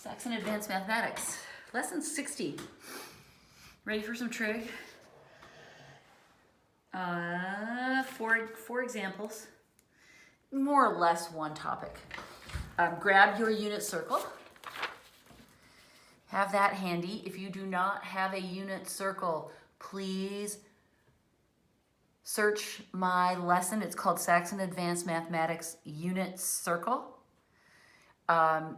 Saxon Advanced Mathematics, lesson 60. Ready for some trig? Four examples, more or less one topic. Grab your unit circle. Have that handy. If you do not have a unit circle, please search my lesson. It's called Saxon Advanced Mathematics Unit Circle.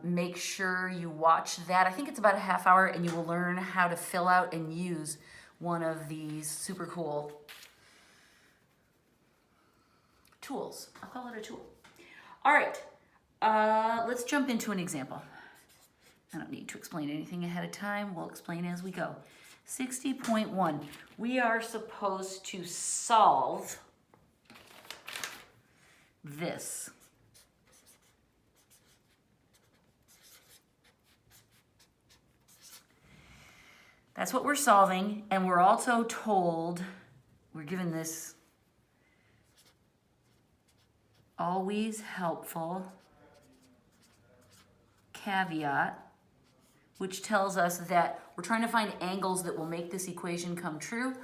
Make sure you watch that. I think it's about a half hour, and you will learn how to fill out and use one of these super cool tools. I'll call it a tool. All right, let's jump into an example. I don't need to explain anything ahead of time. We'll explain as we go. 60.1. We are supposed to solve this. That's what we're solving, and we're also told, we're given this always helpful caveat, which tells us that we're trying to find angles that will make this equation come true,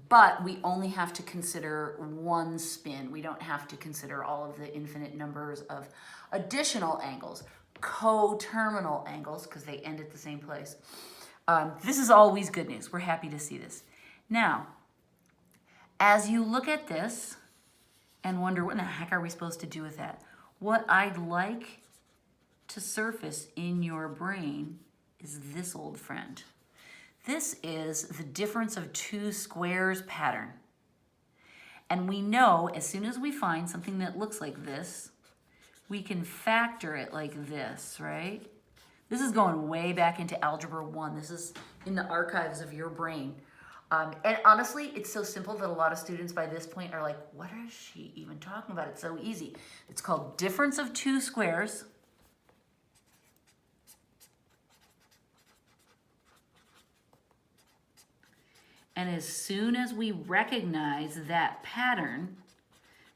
but we only have to consider one spin. We don't have to consider all of the infinite numbers of additional angles, coterminal angles, because they end at the same place. This is always good news. We're happy to see this. Now, as you look at this and wonder what in the heck are we supposed to do with that, what I'd like to surface in your brain is this old friend. This is the difference of two squares pattern. And we know as soon as we find something that looks like this, we can factor it like this, right? This is going way back into Algebra 1. This is in the archives of your brain. And honestly, it's so simple that a lot of students by this point are like, what is she even talking about? It's so easy. It's called difference of two squares. And as soon as we recognize that pattern,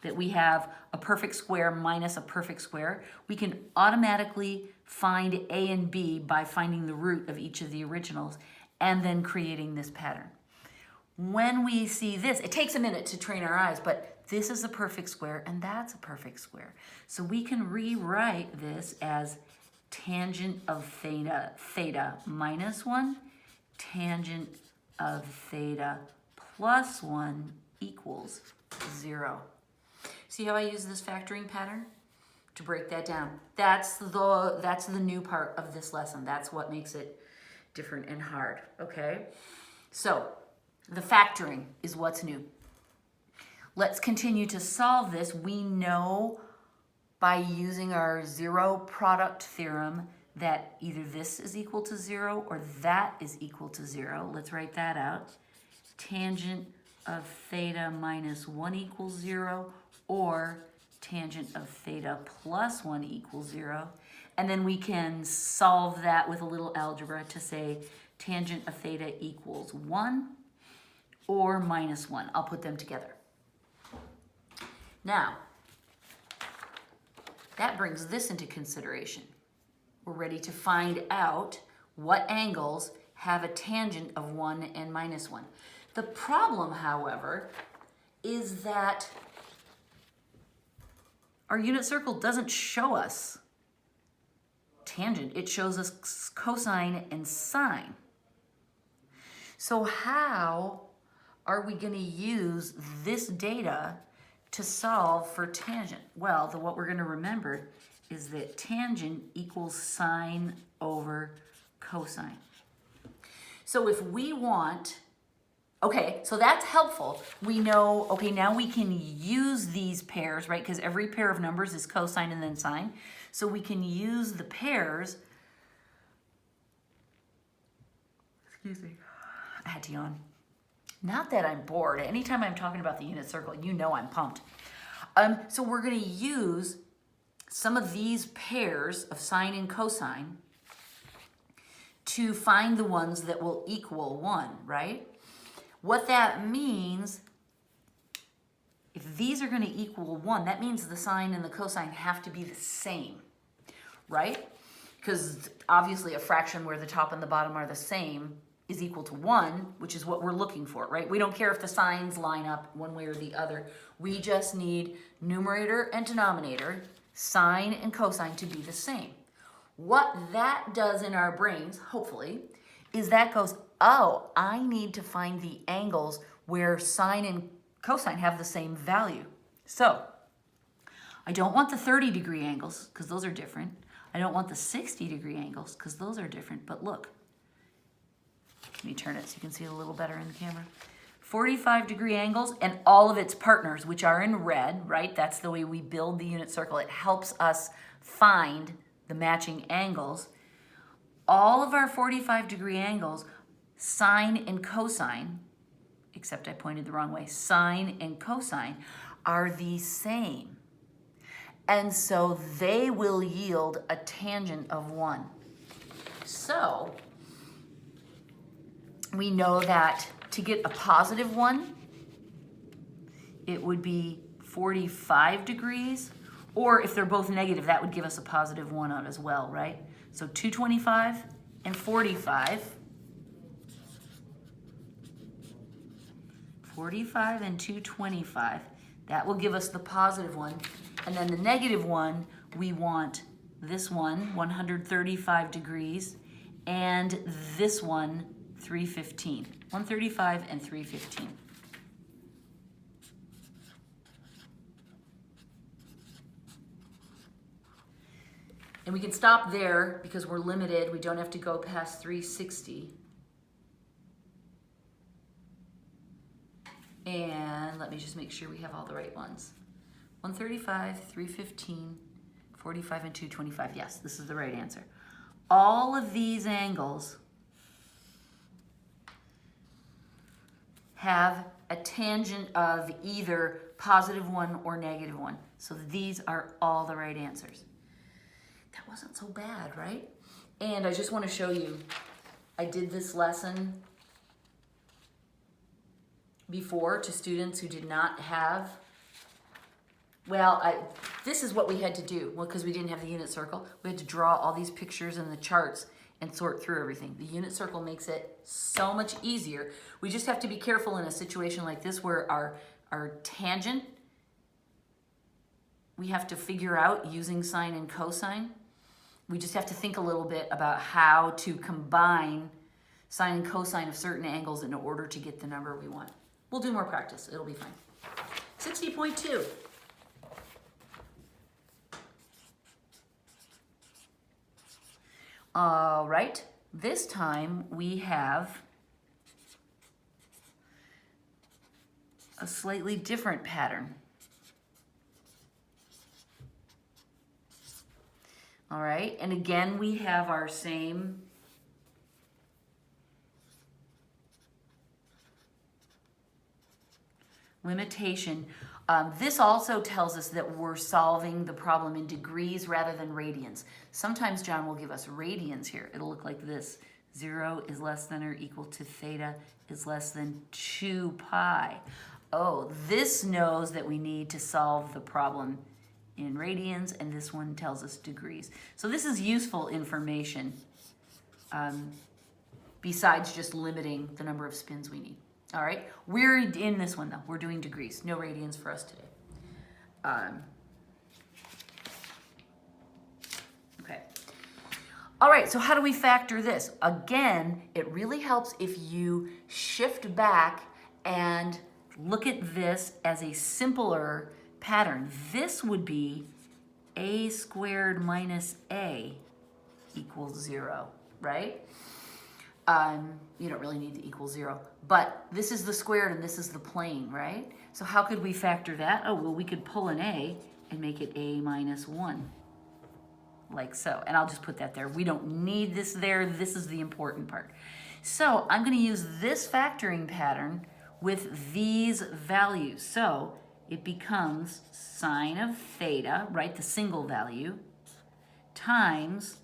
that we have a perfect square minus a perfect square, we can automatically find A and B by finding the root of each of the originals and then creating this pattern. When we see this, it takes a minute to train our eyes, but this is a perfect square and that's a perfect square. So we can rewrite this as tangent of theta minus 1, tangent of theta plus 1 equals 0. See how I use this factoring pattern to break that down? That's the new part of this lesson. That's what makes it different and hard, okay? So the factoring is what's new. Let's continue to solve this. We know by using our zero product theorem that either this is equal to 0 or that is equal to 0. Let's write that out. Tangent of theta minus 1 equals 0, or tangent of theta plus 1 equals 0. And then we can solve that with a little algebra to say tangent of theta equals 1 or minus 1. I'll put them together. Now, that brings this into consideration. We're ready to find out what angles have a tangent of 1 and minus 1. The problem, however, is that our unit circle doesn't show us tangent. It shows us cosine and sine. So how are we going to use this data to solve for tangent? Well, what we're going to remember is that tangent equals sine over cosine. So if we want, okay, so that's helpful. We know, okay, now we can use these pairs, right? Because every pair of numbers is cosine and then sine. So we can use the pairs. Excuse me, I had to yawn. Not that I'm bored. Anytime I'm talking about the unit circle, you know I'm pumped. So we're going to use some of these pairs of sine and cosine to find the ones that will equal 1, right? What that means, if these are going to equal 1, that means the sine and the cosine have to be the same, right? because obviously a fraction where the top and the bottom are the same is equal to 1, which is what we're looking for, right? We don't care if the signs line up one way or the other. We just need numerator and denominator, sine and cosine, to be the same. What that does in our brains, hopefully, is that goes, oh, I need to find the angles where sine and cosine have the same value. So I don't want the 30-degree angles because those are different. I don't want the 60-degree angles because those are different. But look, let me turn it so you can see it a little better in the camera. 45-degree angles and all of its partners, which are in red, right? That's the way we build the unit circle. It helps us find the matching angles. All of our 45-degree angles, sine and cosine, except I pointed the wrong way, sine and cosine are the same. And so they will yield a tangent of 1. So we know that to get a positive 1, it would be 45 degrees, or if they're both negative, that would give us a positive 1 out as well, right? So 225 and 45. 45 and 225. That will give us the positive 1. And then the negative 1, we want this one, 135 degrees, and this one, 315. 135 and 315. And we can stop there because we're limited. We don't have to go past 360. And let me just make sure we have all the right ones. 135, 315, 45, and 225. Yes, this is the right answer. All of these angles have a tangent of either positive 1 or negative 1. So these are all the right answers. That wasn't so bad, right? And I just want to show you, I did this lesson before to students who did not have, this is what we had to do. Well, because we didn't have the unit circle, we had to draw all these pictures and the charts and sort through everything. The unit circle makes it so much easier. We just have to be careful in a situation like this where our tangent, we have to figure out using sine and cosine. We just have to think a little bit about how to combine sine and cosine of certain angles in order to get the number we want. We'll do more practice. It'll be fine. 60.2. All right. This time we have a slightly different pattern. All right. And again, we have our same limitation. This also tells us that we're solving the problem in degrees rather than radians. Sometimes John will give us radians here. It'll look like this. 0 is less than or equal to theta is less than 2 pi. Oh, this knows that we need to solve the problem in radians, and this one tells us degrees. So this is useful information besides just limiting the number of spins we need. All right, we're in this one though. We're doing degrees, no radians for us today. Okay. All right, so how do we factor this? Again, it really helps if you shift back and look at this as a simpler pattern. This would be a squared minus a equals 0, right? You don't really need to equal 0, but this is the squared and this is the plane, right? So how could we factor that? Oh, well, we could pull an a and make it a minus 1, like so. And I'll just put that there. We don't need this there. This is the important part. So I'm going to use this factoring pattern with these values. So it becomes sine of theta, right, the single value, times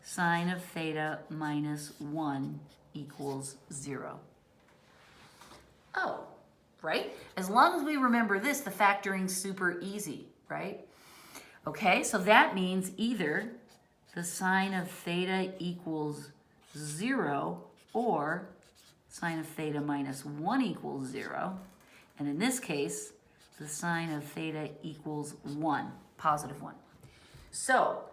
sine of theta minus 1 equals 0. Oh, right? As long as we remember this, the factoring's super easy, right? Okay, so that means either the sine of theta equals 0, or sine of theta minus 1 equals 0. And in this case, the sine of theta equals 1, positive 1. So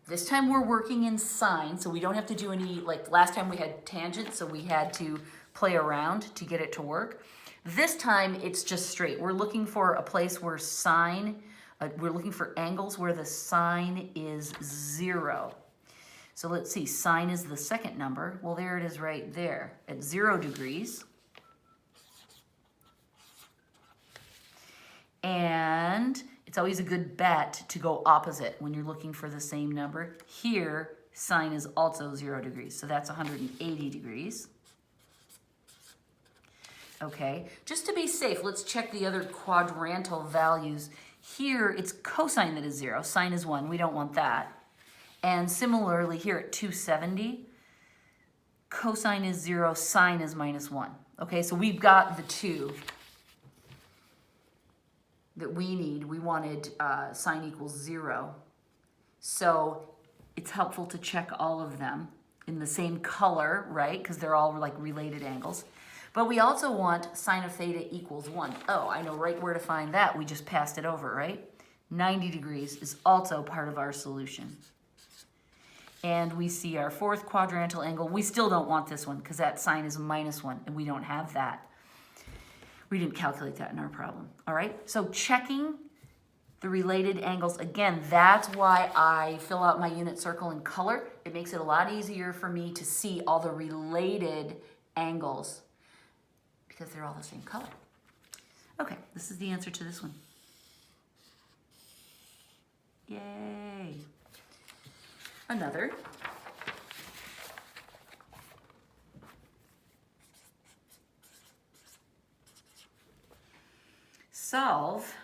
this time we're working in sine, so we don't have to do any, like last time we had tangent, so we had to play around to get it to work. This time it's just straight. We're looking for a place where sine, we're looking for angles where the sine is 0. So let's see, sine is the second number. Well, there it is right there at 0 degrees. And it's always a good bet to go opposite when you're looking for the same number. Here, sine is also 0 degrees, so that's 180 degrees. Okay, just to be safe, let's check the other quadrantal values. Here, it's cosine that is 0, sine is 1, we don't want that. And similarly, here at 270, cosine is 0, sine is minus 1. Okay, so we've got the two that we need. We wanted sine equals 0. So it's helpful to check all of them in the same color, right? Because they're all like related angles. But we also want sine of theta equals 1. Oh, I know right where to find that. We just passed it over, right? 90 degrees is also part of our solution. And we see our fourth quadrantal angle. We still don't want this one because that sine is minus 1 and we don't have that. We didn't calculate that in our problem. All right, so checking the related angles. Again, that's why I fill out my unit circle in color. It makes it a lot easier for me to see all the related angles because they're all the same color. Okay, this is the answer to this one. Yay. Another. Solve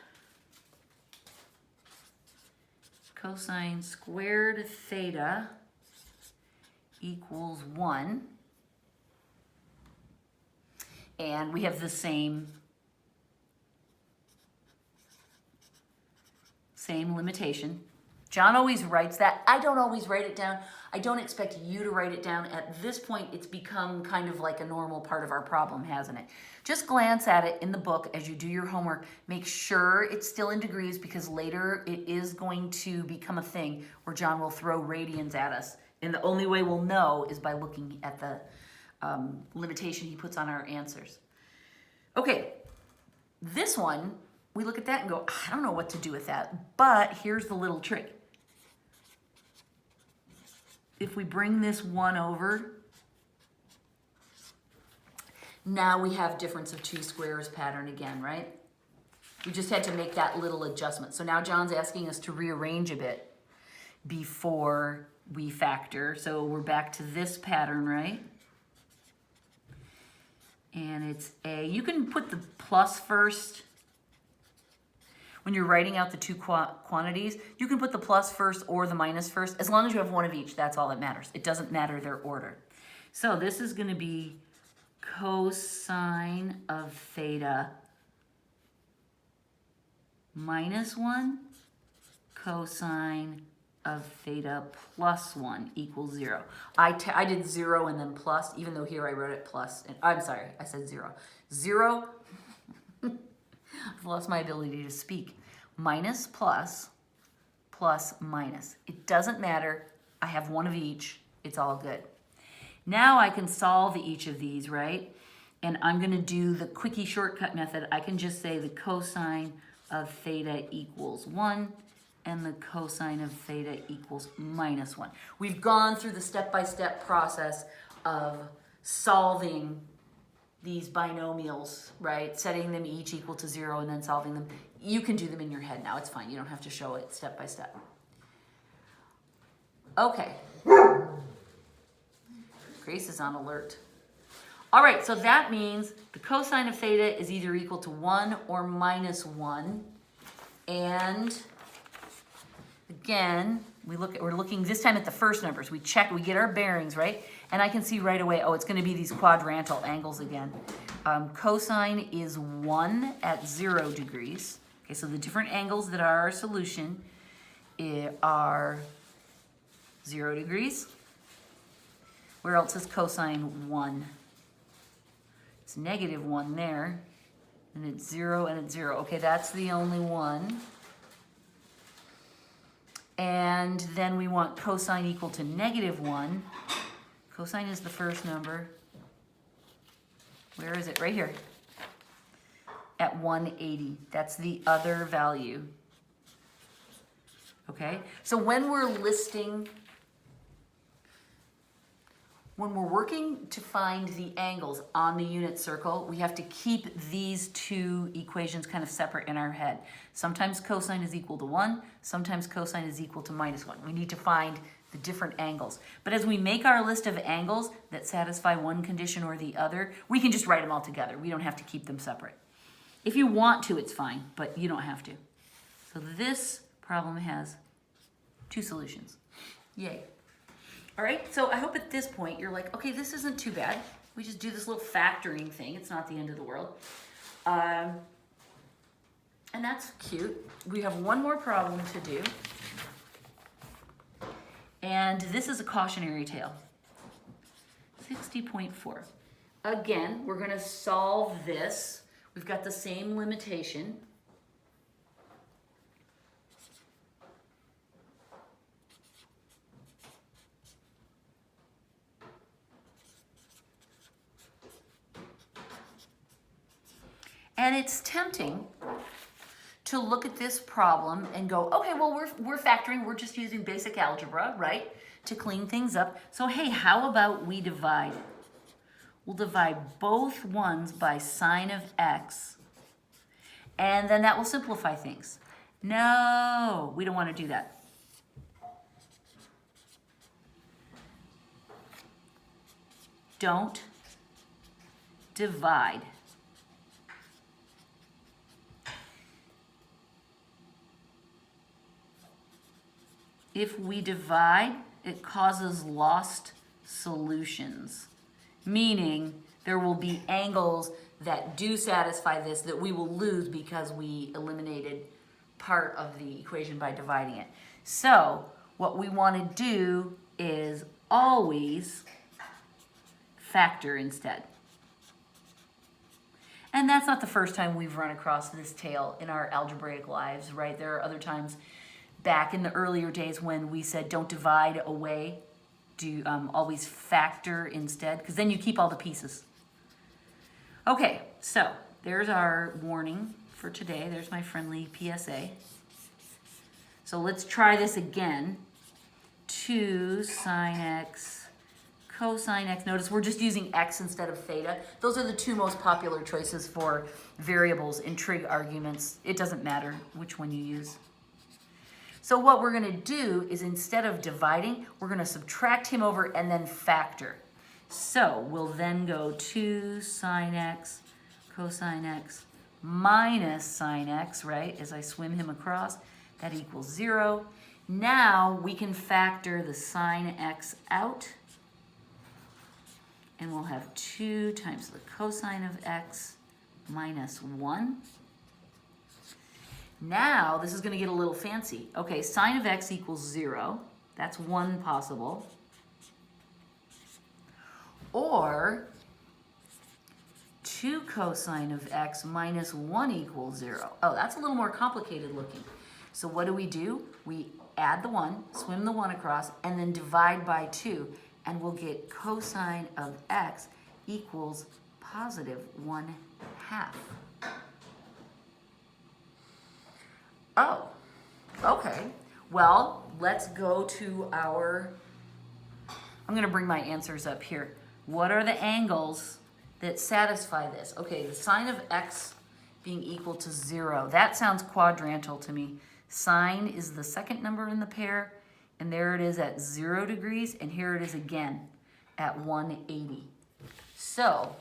cosine squared theta equals 1. And we have the same limitation. John always writes that. I don't always write it down. I don't expect you to write it down. At this point, it's become kind of like a normal part of our problem, hasn't it? Just glance at it in the book as you do your homework. Make sure it's still in degrees because later it is going to become a thing where John will throw radians at us. And the only way we'll know is by looking at the limitation he puts on our answers. Okay, this one, we look at that and go, I don't know what to do with that. But here's the little trick. If we bring this 1 over, now we have difference of two squares pattern again, right? We just had to make that little adjustment. So now John's asking us to rearrange a bit before we factor. So we're back to this pattern, right? And it's A. You can put the plus first. When you're writing out the two quantities, you can put the plus first or the minus first. As long as you have one of each, that's all that matters. It doesn't matter their order. So this is going to be cosine of theta minus 1, cosine of theta plus 1 equals 0. I did 0 and then plus, even though here I wrote it plus. And I'm sorry, I said 0. 0. I've lost my ability to speak. Minus plus, plus minus. It doesn't matter. I have one of each. It's all good. Now I can solve each of these, right? And I'm going to do the quickie shortcut method. I can just say the cosine of theta equals 1 and the cosine of theta equals minus 1. We've gone through the step-by-step process of solving these binomials, right? Setting them each equal to 0 and then solving them. You can do them in your head now. It's fine. You don't have to show it step by step. Okay. Grace is on alert. All right, so that means the cosine of theta is either equal to 1 or minus 1. And again, we're looking this time at the first numbers. We check, we get our bearings, right? And I can see right away, oh, it's going to be these quadrantal angles again. Cosine is 1 at 0 degrees. Okay, so the different angles that are our solution are 0 degrees. Where else is cosine 1? It's -1 there, and it's 0 and it's 0. Okay, that's the only one. And then we want cosine equal to -1. Cosine is the first number. Where is it? Right here. At 180. That's the other value. Okay? So when we're listing, when we're working to find the angles on the unit circle, we have to keep these two equations kind of separate in our head. Sometimes cosine is equal to 1, sometimes cosine is equal to -1. We need to find the different angles. But as we make our list of angles that satisfy one condition or the other, we can just write them all together. We don't have to keep them separate. If you want to, it's fine, but you don't have to. So this problem has 2 solutions. Yay. All right, so I hope at this point you're like, okay, this isn't too bad. We just do this little factoring thing. It's not the end of the world. And that's cute. We have one more problem to do. And this is a cautionary tale. 60.4. Again, we're going to solve this. We've got the same limitation. And it's tempting to look at this problem and go, okay, well, we're factoring, we're just using basic algebra, right, to clean things up. So hey, how about we divide? We'll divide both ones by sine of x, and then that will simplify things. No, we don't want to do that. Don't divide. If we divide, it causes lost solutions, meaning there will be angles that do satisfy this that we will lose because we eliminated part of the equation by dividing it. So what we want to do is always factor instead. And that's not the first time we've run across this tale in our algebraic lives, right? There are other times back in the earlier days when we said don't divide away, do always factor instead, because then you keep all the pieces. Okay, so there's our warning for today. There's my friendly PSA. So let's try this again. 2 sine x cosine x. Notice we're just using x instead of theta. Those are the 2 most popular choices for variables in trig arguments. It doesn't matter which one you use. So what we're going to do is instead of dividing, we're going to subtract him over and then factor. So we'll then go 2 sine x cosine x minus sine x, right, as I swim him across. That equals 0. Now we can factor the sine x out. And we'll have 2 times the cosine of x minus 1. Now, this is going to get a little fancy. Okay, sine of x equals 0. That's one possible. Or 2 cosine of x minus 1 equals 0. Oh, that's a little more complicated looking. So what do? We add the 1, swim the 1 across, and then divide by 2. And we'll get cosine of x equals positive 1/2. Oh, okay. Well, let's go to our, I'm going to bring my answers up here. What are the angles that satisfy this? Okay, the sine of x being equal to 0. That sounds quadrantal to me. Sine is the second number in the pair, and there it is at 0 degrees, and here it is again at 180. So,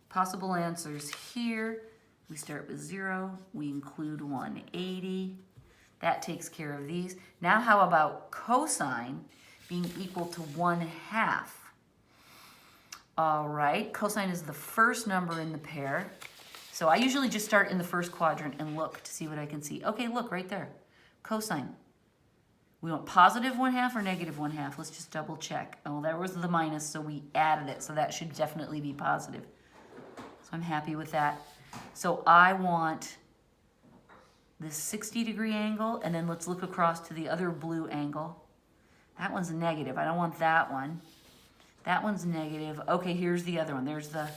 possible answers here. We start with 0, we include 180. That takes care of these. Now how about cosine being equal to 1/2? All right, cosine is the first number in the pair. So I usually just start in the first quadrant and look to see what I can see. Okay, look right there, cosine. We want positive 1/2 or negative 1/2. Let's just double check. Oh, there was the minus, so we added it. So that should definitely be positive. So I'm happy with that. So I want this 60-degree angle, and then let's look across to the other blue angle. That one's negative. I don't want that one. That one's negative. Okay, here's the other one. There's a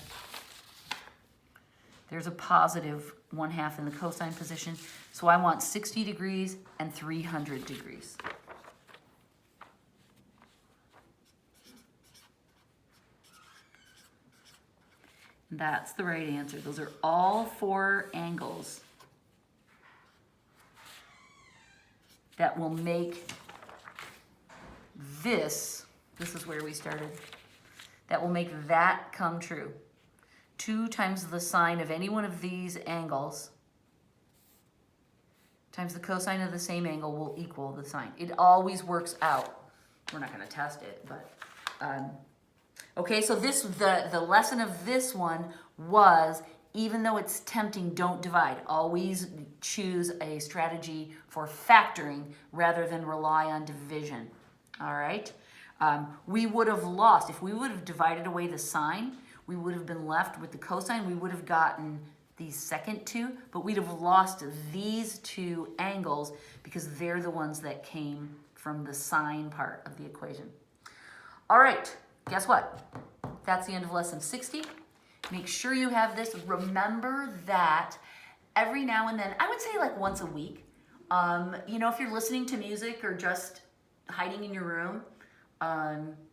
positive 1/2 in the cosine position. So I want 60 degrees and 300 degrees. That's the right answer. Those are all 4 angles that will make this is where we started, that will make that come true. 2 times the sine of any one of these angles times the cosine of the same angle will equal the sine. It always works out. We're not going to test it, but okay, so the lesson of this one was, even though it's tempting, don't divide. Always choose a strategy for factoring rather than rely on division. All right? We would have lost, if we would have divided away the sine, we would have been left with the cosine. We would have gotten these second 2, but we'd have lost these 2 angles because they're the ones that came from the sine part of the equation. All right, guess what? That's the end of lesson 60. Make sure you have this. Remember that every now and then, I would say like once a week, you know, if you're listening to music or just hiding in your room,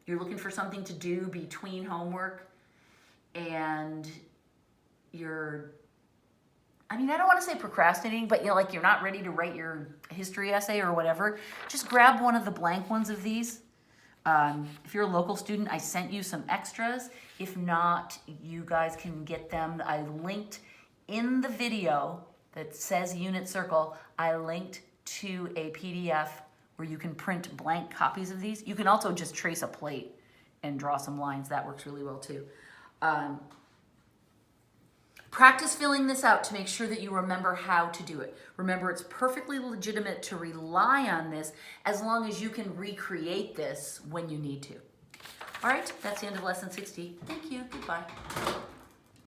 you're looking for something to do between homework and you're, I mean, I don't want to say procrastinating, but you know, like you're not ready to write your history essay or whatever, just grab one of the blank ones of these. If you're a local student, I sent you some extras. If not, you guys can get them. I linked in the video that says Unit Circle, I linked to a PDF where you can print blank copies of these. You can also just trace a plate and draw some lines. That works really well too. Practice filling this out to make sure that you remember how to do it. Remember, it's perfectly legitimate to rely on this as long as you can recreate this when you need to. All right, that's the end of lesson 60. Thank you. Goodbye.